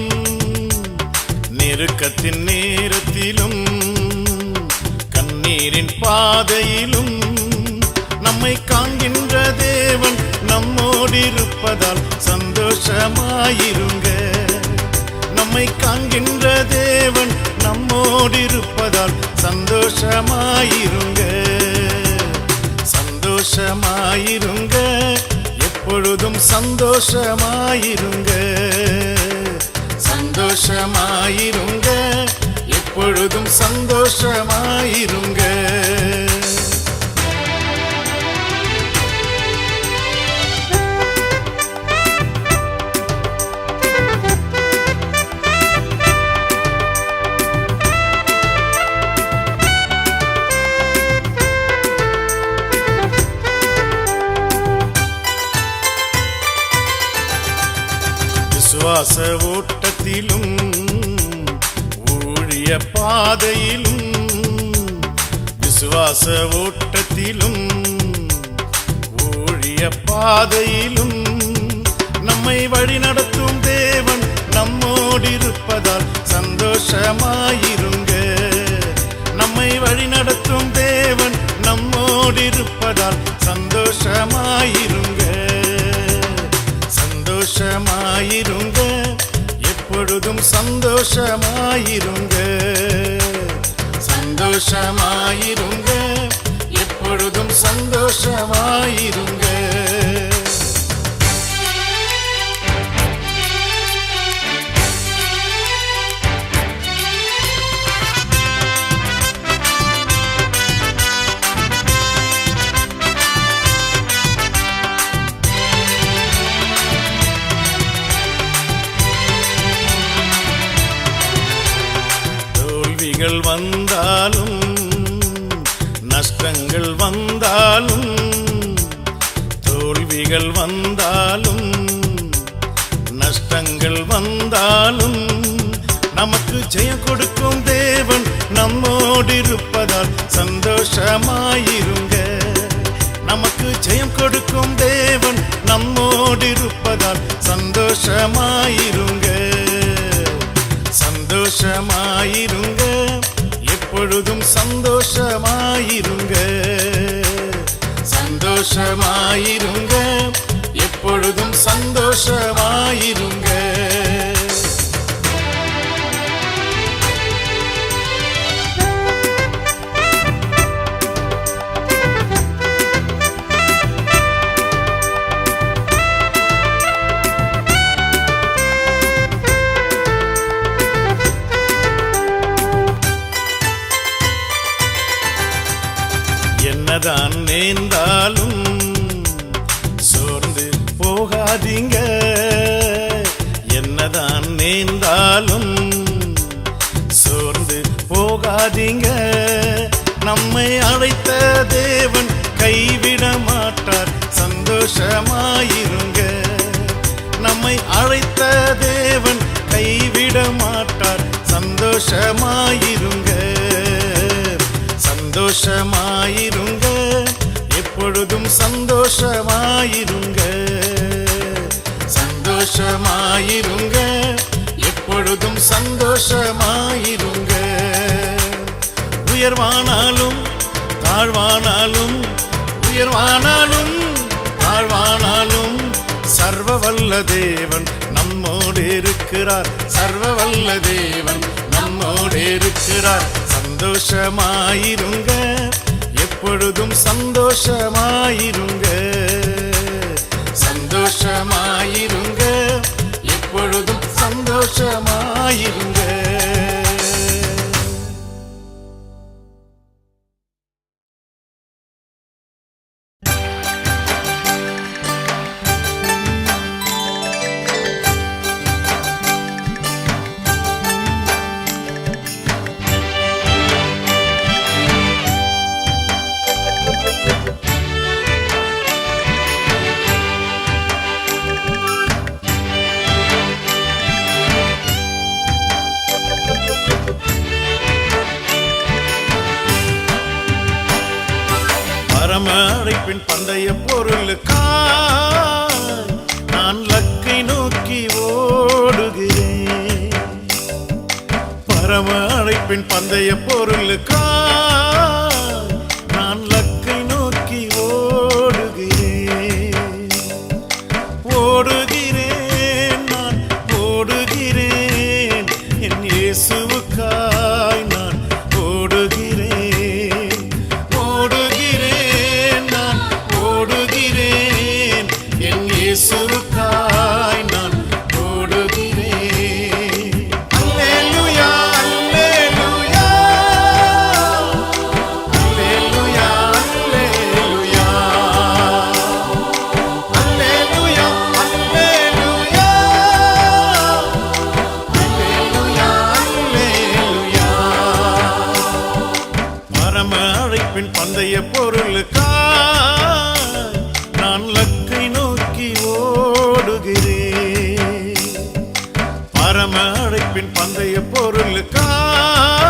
D: நெருக்கத்தின் நேரத்திலும் கண்ணீரின் பாதையிலும் நம்மை காண்கின்ற தேவன் நம்மோடு இருப்பதால் சந்தோஷமாயிருங்க. நம்மை காண்கின்ற தேவன் நம்மோடு இருப்பதால் சந்தோஷமாயிருங்க. சந்தோஷமாயிருங்க, எப்பொழுதும் சந்தோஷமாயிருங்க. சந்தோஷமாயிருங்க, எப்பொழுதும் சந்தோஷமாயிருங்க. விசுவாச ஓட்டத்திலும் ஊழிய பாதையிலும், விசுவாச ஓட்டத்திலும் ஊழிய பாதையிலும் நம்மை வழிநடத்தும் தேவன் நம்மோடு இருப்பதால் சந்தோஷமாயிருங்க. நம்மை வழிநடத்தும் தேவன் நம்மோடு இருப்பதால் சந்தோஷமாயிருங்க. சந்தோஷமாயிருங்க, எப்பொழுதும் சந்தோஷமாயிருங்க. சந்தோஷமாயிருங்க, எப்பொழுதும் சந்தோஷமாயிருங்க. தோல்விகள் வந்தாலும் நஷ்டங்கள் வந்தாலும், தோல்விகள் வந்தாலும் நஷ்டங்கள் வந்தாலும் நமக்கு ஜெயம் கொடுக்கும் தேவன் நம்மோடு இருப்பதால் சந்தோஷமாயிருங்க. நமக்கு ஜெயம் கொடுக்கும் தேவன் நம்மோடு இருப்பதால் சந்தோஷமாயிருங்க. சந்தோஷமாயிருங்க, எப்பொழுதும் சந்தோஷமாயிருங்க. சந்தோஷமாயிருங்க, எப்பொழுதும் சந்தோஷமாயிருங்க. என்னதான் நேர்ந்தாலும் சோர்ந்து போகாதீங்க. என்னதான் நேர்ந்தாலும் சோர்ந்து போகாதீங்க. நம்மை அழைத்த தேவன் கைவிட மாட்டார். சந்தோஷமாயிருங்க. நம்மை அழைத்த தேவன் கைவிட மாட்டார். சந்தோஷமாயிருங்க. சந்தோஷமாயிருங்க, எப்பொழுதும் சந்தோஷமாயிருங்க. சந்தோஷமாயிருங்க, எப்பொழுதும் சந்தோஷமாயிருங்க. உயர்வானாலும் தாழ்வானாலும் உயர்வானாலும் தாழ்வானாலும் சர்வ வல்ல தேவன் நம்மோடு இருக்கிறார். சர்வ வல்ல தேவன் நம்மோடு இருக்கிறார். சந்தோஷமாயிருங்க, எப்பொழுதும் சந்தோஷமாயிருங்க. சந்தோஷமாயிருங்க, எப்பொழுதும் சந்தோஷமாயிருங்க. பரம அழைப்பின் பந்தய பொருளுக்காய் நான் லக்கை நோக்கி ஓடுகிறேன். பரம அழைப்பின் பந்தய பொருளுக்காய் நான் லக்கை நோக்கி ஓடுகிறேன். ஓடுகிறேன், நான் ஓடுகிறேன், என் இயேசுவுக்காய் நான் ஓடுகிறேன். ஓடுகிறேன், நான் ஓடுகிறேன், என் இயேசுவுக்காய் நான் ஓடுகிறேன். அல்லேலூயா, அல்லேலூயா, அல்லேலூயா, அல்லேலூயா, அல்லேலூயா, அல்லேலூயா, அல்லேலூயா, அல்லேலூயா. பரம அழைப்பின் பந்தய பொருளுக்காய் நான் லக்கை நோக்கி ஓடுகிறேன். பரம அழைப்பின் பந்தய பொருளுக்காய்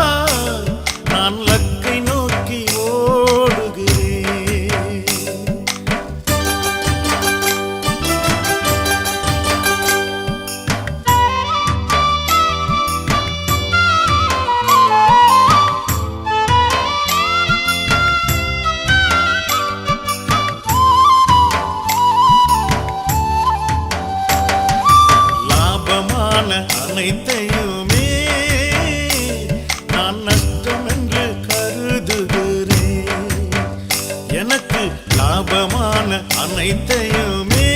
D: நான் லக்கை நோக்கி ஓடுகிறேன். லாபமான அனைத்தையுமே நான் நஷ்டம் என்று கருதுகிறேன். எனக்கு லாபமான அனைத்தையுமே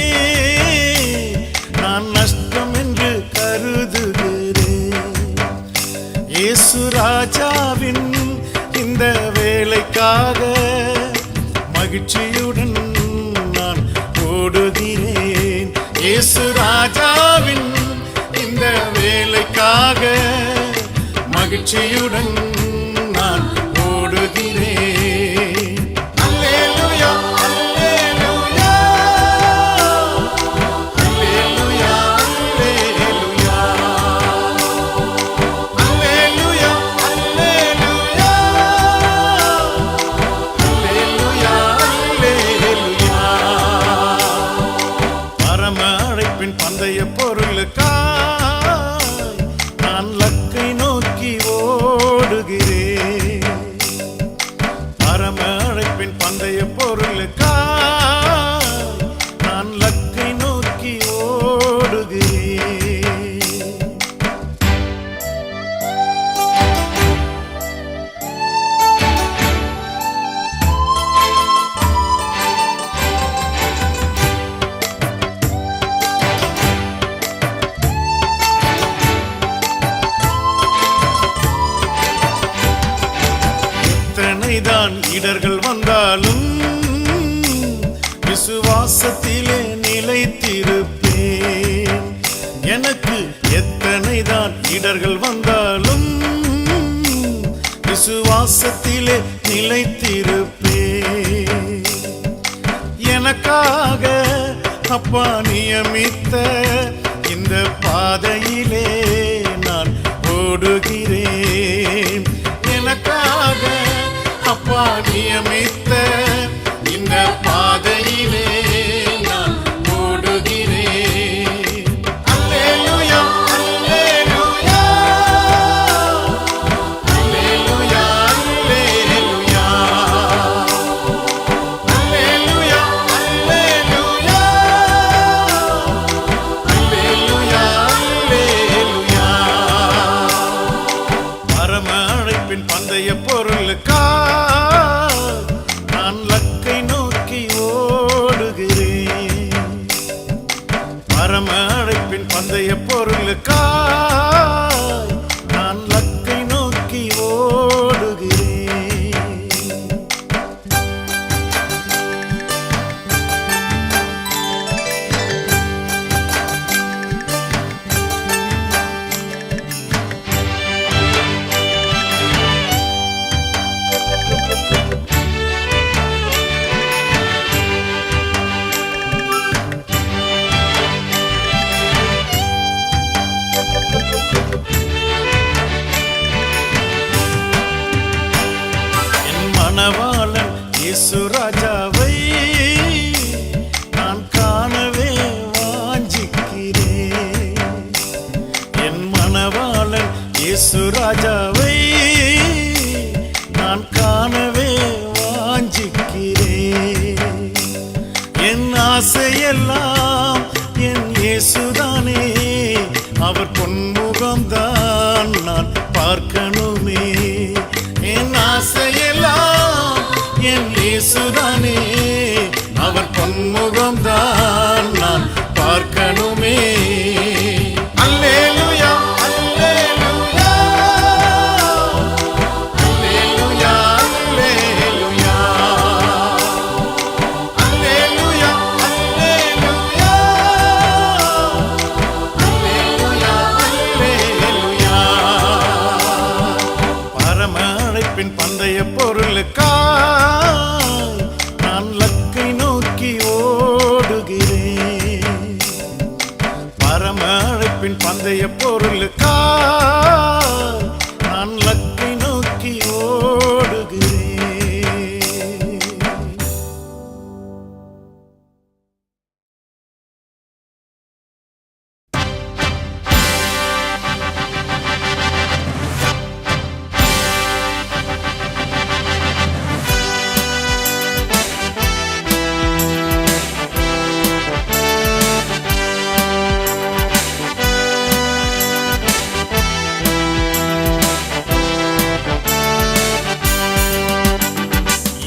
D: நான் நஷ்டம் என்று கருதுகிறேன். இயேசு ராஜாவின் இந்த வேலைக்காக மகிழ்ச்சியுடன் நான் ஓடுகிறேன். இயேசு ராஜாவின் இந்த வேலைக்காக மகிழ்ச்சியுடன் நான் ஓடுகிறேன். அல்லேலூயா, அல்லேலூயா, அல்லேலூயா, அல்லேலூயா, அல்லேலூயா, அல்லேலூயா, அல்லேலூயா, அல்லேலூயா. பரம அழைப்பின் பந்தய பொருளுக்காய் நான் லக்கை நோக்கி ஓடுகிறேன். பரம அழைப்பின் பந்தய பொருளுக்காய் நான் லக்கை நோக்கி ஓடுகிறேன். எத்தனைதான் இடர்கள் வந்தாலும் விசுவாசத்திலே நிலைத்திருப்பேன். எனக்கு எத்தனைதான் இடர்கள் வந்தாலும் விசுவாசத்திலே நிலைத்திருப்பேன். எனக்காக அப்பா நியமித்த இந்த பாதையிலே நான் ஓடுகிறேன். எனக்காக அப்பா நியமித்த இந்த பாதையிலே நான் ஓடுகிறேன். அல்லேலூயா, அல்லேலூயா, அல்லேலூயா, அல்லேலூயா, பொருளுக்காய் நான் லக்கை நோக்கி ஓடுகிறேன். மணவாளன் இயேசு ராஜாவை நான் காணவே வாஞ்சிக்கிறேன். என் மணவாளன் இயேசு ராஜாவை நான் காணவே வாஞ்சிக்கிறேன். என் ஆசையெல்லாம் என் இயேசுதானே, அவர் பொன்முகம்தான் நான் பார்க்கணுமே. என் ஆசையெல்லாம் என் இயேசுதானே, அவர் பொன்முகம்தான் நான் பார்க்கணுமே. அல்லேலூயா அல்லேலூயா அல்லேலூயா அல்லேலூயா அல்லேலூயா அல்லேலூயா அல்லேலூயா. பரம அழைப்பின் பந்தய பொருளுக்காய் நான் லக்கை நோக்கி ஓடுகிறேன். பரம அழைப்பின் பந்தய பொருளுக்காய் நான் லக்கை நோக்கி ஓடுகிறேன்.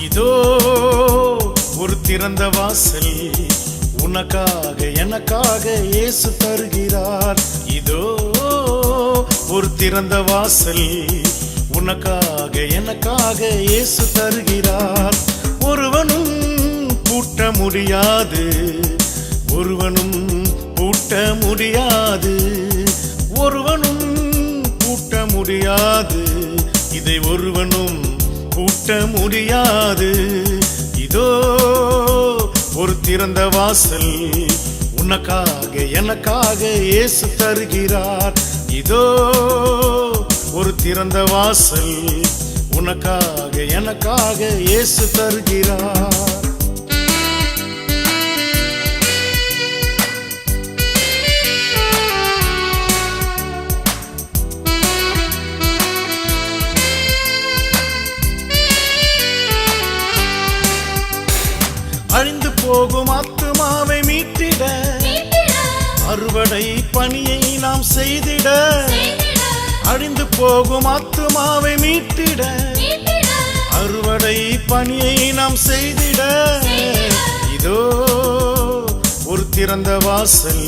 D: இதோ ஒரு திறந்த வாசல் உனக்காக எனக்காக இயேசு தருகிறார். இதோ ஒரு திறந்த வாசல் உனக்காக எனக்காக இயேசு தருகிறார். ஒருவனும் பூட்ட முடியாது, ஒருவனும் பூட்ட முடியாது, ஒருவனும் பூட்ட முடியாது, இதை ஒருவனும் பூட்ட முடியாது. இதோ ஒரு திறந்த வாசல் உனக்காக எனக்காக இயேசு தருகிறார். இதோ ஒரு திறந்த வாசல் உனக்காக எனக்காக இயேசு தருகிறார். அழிந்து போகும் ஆத்துமாவை மீட்டிட அறுவடை பணியை நாம் செய்திட. அழிந்து போகும் ஆத்துமாவை மீட்டிட அறுவடை பணியை நாம் செய்திட. இதோ ஒரு திறந்த வாசல்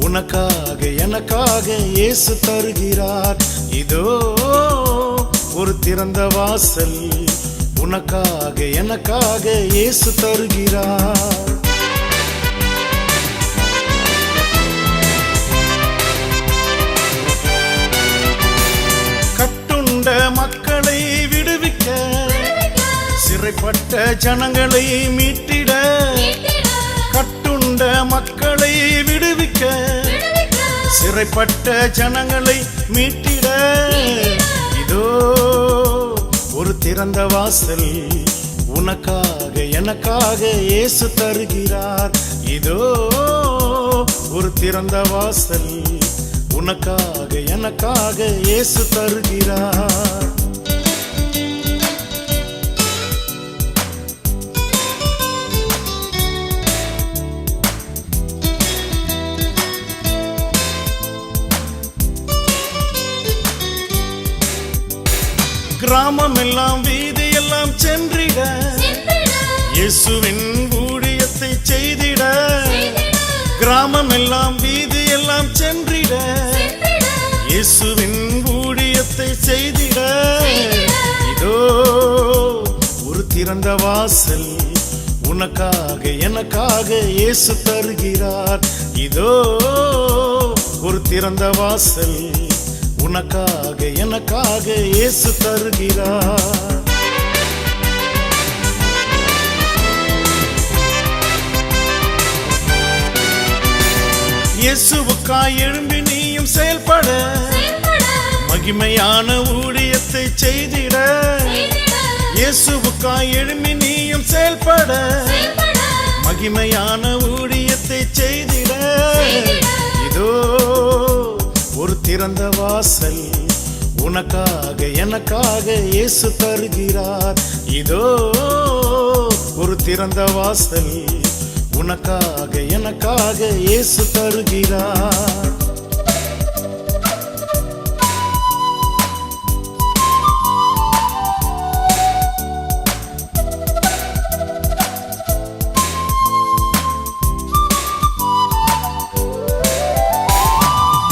D: உனக்காக எனக்காக இயேசு தருகிறார். இதோ ஒரு திறந்த வாசல் உனக்காக எனக்காக இயேசு தருகிறார். கட்டுண்ட மக்களை விடுவிக்க, சிறைப்பட்ட ஜனங்களை மீட்டிட. கட்டுண்ட மக்களை விடுவிக்க, சிறைப்பட்ட ஜனங்களை மீட்டிட. இதோ ஒரு திறந்த வாசல் உனக்காக எனக்காக இயேசு தருகிறார். இதோ ஒரு திறந்த வாசல் உனக்காக எனக்காக இயேசு தருகிறார். கிராமம் எல்லாம் வீதி எல்லாம் சென்றிட, இயேசுவின் ஊழியத்தை செய்திட. கிராமம் எல்லாம் வீதி எல்லாம் எல்லாம் சென்றிட இயேசுவின் ஊழியத்தை செய்திட இதோ ஒரு திறந்த வாசல் உனக்காக எனக்காக இயேசு தருகிறார். இதோ ஒரு திறந்த வாசல் உனக்காக எனக்காக இயேசு தருகிறார். இயேசுவுக்காய் எழும்பி நீயும் செயல்பட மகிமையான ஊழியத்தை செய்திட. இயேசுவுக்காய் எழும்பி நீயும் செயல்பட மகிமையான ஊழியத்தை செய்திட. இதோ ஒரு திறந்த வாசல் உனக்காக எனக்காக இயேசு தருகிறார். இதோ ஒரு திறந்த வாசல் உனக்காக எனக்காக இயேசு தருகிறார்.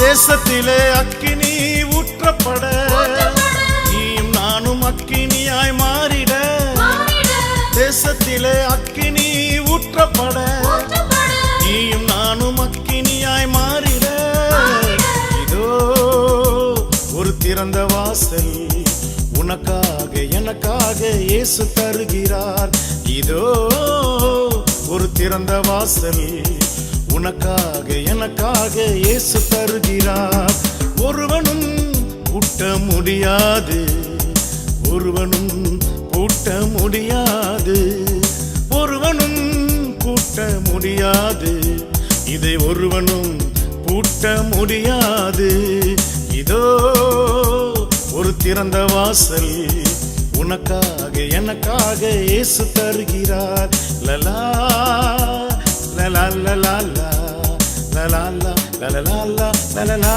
D: தேசத்திலே அக்கினி ஊற்றப்பட நீயும் நானும் அக்கினியாய் மாறிட. தேசத்திலே அக்கினி ஊற்றப்பட நீயும் நானும் அக்கினியாய் மாறிட. இதோ ஒரு திறந்த வாசல் உனக்காக எனக்காக இயேசு தருகிறார். இதோ ஒரு திறந்த வாசல் உனக்காக எனக்காக இயேசு தருகிறார். ஒருவனும் பூட்ட முடியாது, ஒருவனும் பூட்ட முடியாது, ஒருவனும் பூட்ட முடியாது, இதை ஒருவனும் பூட்ட முடியாது. இதோ ஒரு திறந்த வாசல் உனக்காக எனக்காக இயேசு தருகிறார். லலா லலா லலா லலா லலா லலா லலா லலா.